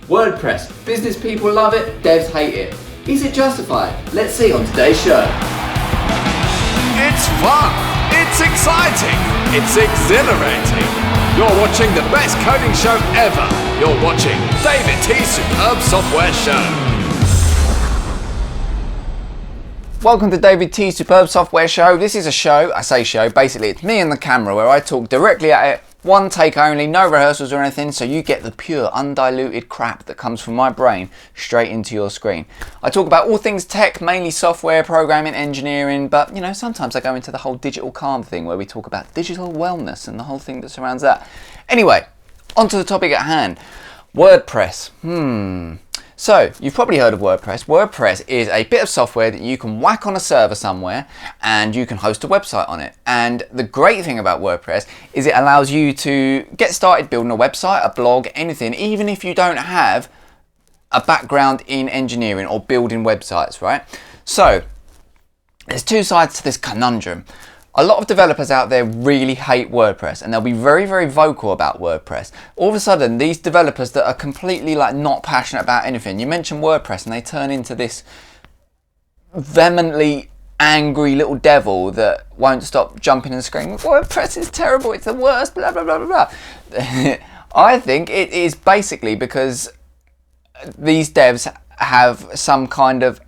WordPress. Business people love it, devs hate it. Is it justified? Let's see on today's show. It's fun, it's exciting, it's exhilarating. You're watching the best coding show ever. You're watching David T's Superb Software Show. Welcome to David T's Superb Software Show. This is a show, I say show, basically it's me and the camera where I talk directly at it, one take only, no rehearsals or anything, so you get the pure, undiluted crap that comes from my brain straight into your screen. I talk about all things tech, mainly software, programming, engineering, but you know, sometimes I go into the whole digital calm thing where we talk about digital wellness and the whole thing that surrounds that. Anyway, on to the topic at hand. WordPress. So, you've probably heard of WordPress. WordPress is a bit of software that you can whack on a server somewhere and you can host a website on it. And the great thing about WordPress is it allows you to get started building a website, a blog, anything, even if you don't have a background in engineering or building websites, right? So, there's two sides to this conundrum. A lot of developers out there really hate WordPress and they'll be very, very vocal about WordPress. All of a sudden, these developers that are completely not passionate about anything, you mention WordPress and they turn into this vehemently angry little devil that won't stop jumping and screaming, WordPress is terrible, it's the worst, blah, blah, blah, blah, blah. I think it is basically because these devs have some kind of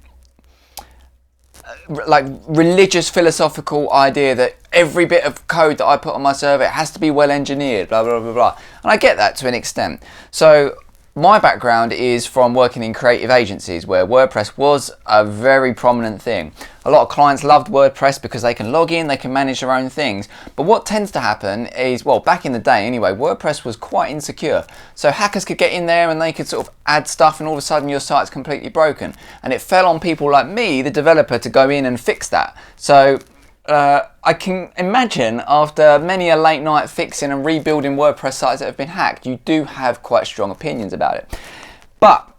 religious philosophical idea that every bit of code that I put on my server it has to be well engineered, blah blah blah blah. And I get that to an extent. So my background is from working in creative agencies where WordPress was a very prominent thing. A lot of clients loved WordPress because they can log in, they can manage their own things. But what tends to happen is, well, back in the day anyway, WordPress was quite insecure. So hackers could get in there and they could sort of add stuff and all of a sudden your site's completely broken. And it fell on people like me, the developer, to go in and fix that. So I can imagine after many a late night fixing and rebuilding WordPress sites that have been hacked, you do have quite strong opinions about it. But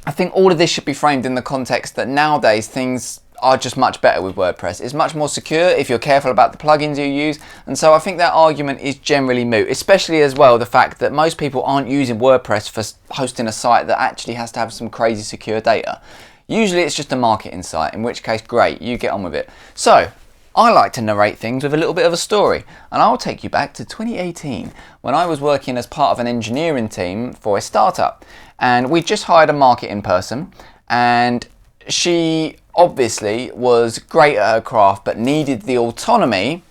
I think all of this should be framed in the context that nowadays things are just much better with WordPress. It's much more secure if you're careful about the plugins you use, and so I think that argument is generally moot, especially as well the fact that most people aren't using WordPress for hosting a site that actually has to have some crazy secure data. Usually it's just a marketing site, in which case great, you get on with it. So I like to narrate things with a little bit of a story, and I'll take you back to 2018 when I was working as part of an engineering team for a startup, and we just hired a marketing person, and she obviously was great at her craft but needed the autonomy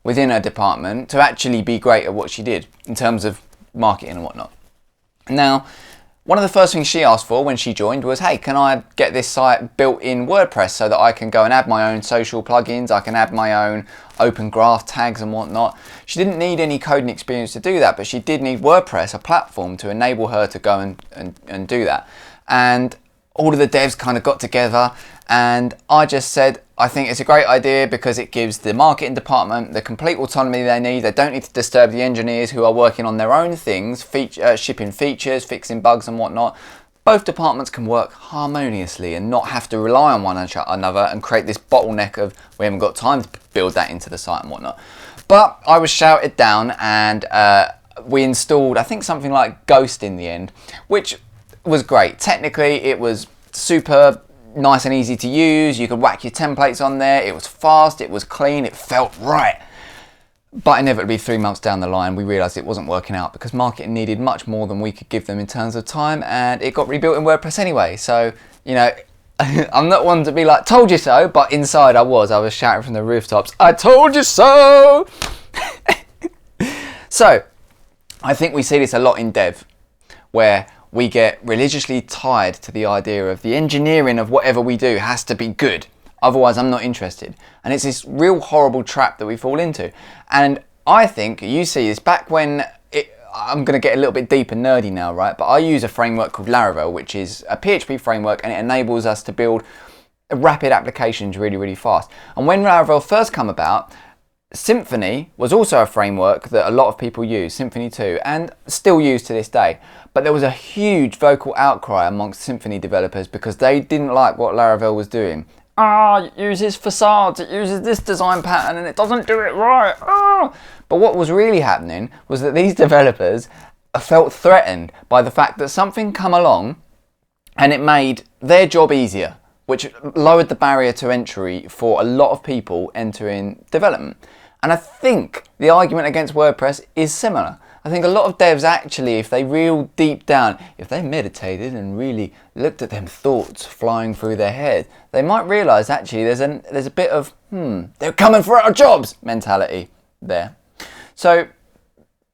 within her department to actually be great at what she did in terms of marketing and whatnot. Now, one of the first things she asked for when she joined was, hey, can I get this site built in WordPress so that I can go and add my own social plugins, I can add my own open graph tags and whatnot. She didn't need any coding experience to do that, but she did need WordPress, a platform, to enable her to go and do that. And all of the devs kind of got together and I just said, I think it's a great idea because it gives the marketing department the complete autonomy they need. They don't need to disturb the engineers who are working on their own things, shipping features, fixing bugs and whatnot. Both departments can work harmoniously and not have to rely on one another and create this bottleneck of we haven't got time to build that into the site and whatnot. But I was shouted down and we installed, I think, something like Ghost in the end, which was great. Technically, it was super nice and easy to use. You could whack your templates on there. It was fast, it was clean, it felt right. But inevitably 3 months down the line, we realized it wasn't working out because marketing needed much more than we could give them in terms of time, and it got rebuilt in WordPress anyway. So, you know, I'm not one to be like, told you so, but inside I was shouting from the rooftops, I told you so! So, I think we see this a lot in dev, where we get religiously tied to the idea of the engineering of whatever we do has to be good. Otherwise, I'm not interested. And it's this real horrible trap that we fall into. And I think you see this back when I'm going to get a little bit deep and nerdy now, right? But I use a framework called Laravel, which is a PHP framework, and it enables us to build rapid applications really, really fast. And when Laravel first came about, Symfony was also a framework that a lot of people use, Symfony 2, and still use to this day. But there was a huge vocal outcry amongst Symfony developers because they didn't like what Laravel was doing. It uses facades, it uses this design pattern and it doesn't do it right. But what was really happening was that these developers felt threatened by the fact that something come along and it made their job easier, which lowered the barrier to entry for a lot of people entering development. And I think the argument against WordPress is similar. I think a lot of devs actually, if they real deep down, if they meditated and really looked at them thoughts flying through their head, they might realise actually there's a bit of, they're coming for our jobs mentality there. So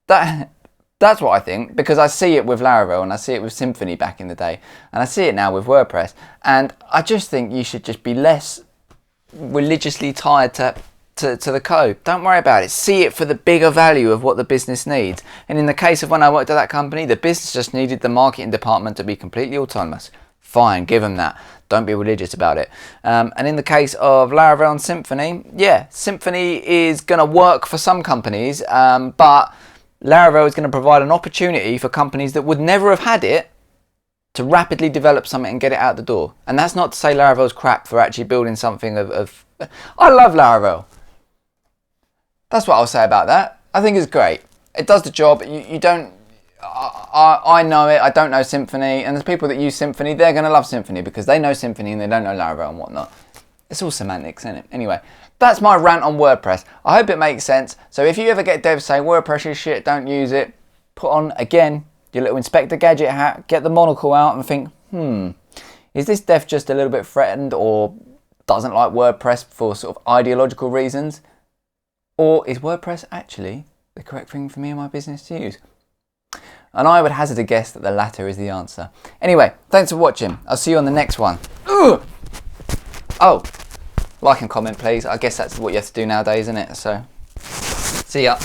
that's what I think, because I see it with Laravel and I see it with Symfony back in the day, and I see it now with WordPress, and I just think you should just be less religiously tied to the code. Don't worry about it. See it for the bigger value of what the business needs. And in the case of when I worked at that company, the business just needed the marketing department to be completely autonomous. Fine, give them that. Don't be religious about it. And in the case of Laravel and Symfony, yeah, Symfony is going to work for some companies, but Laravel is going to provide an opportunity for companies that would never have had it to rapidly develop something and get it out the door. And that's not to say Laravel's crap for actually building something of I love Laravel. That's what I'll say about that. I think it's great. It does the job. You don't... I know it. I don't know Symfony. And there's people that use Symfony. They're going to love Symfony because they know Symfony and they don't know Laravel and whatnot. It's all semantics, isn't it? Anyway, that's my rant on WordPress. I hope it makes sense. So if you ever get devs saying WordPress is shit, don't use it, put on, again, your little Inspector Gadget hat, get the monocle out and think, is this dev just a little bit threatened or doesn't like WordPress for sort of ideological reasons? Or is WordPress actually the correct thing for me and my business to use? And I would hazard a guess that the latter is the answer. Anyway, thanks for watching. I'll see you on the next one. Ugh! Oh, like and comment please. I guess that's what you have to do nowadays, isn't it? So, see ya.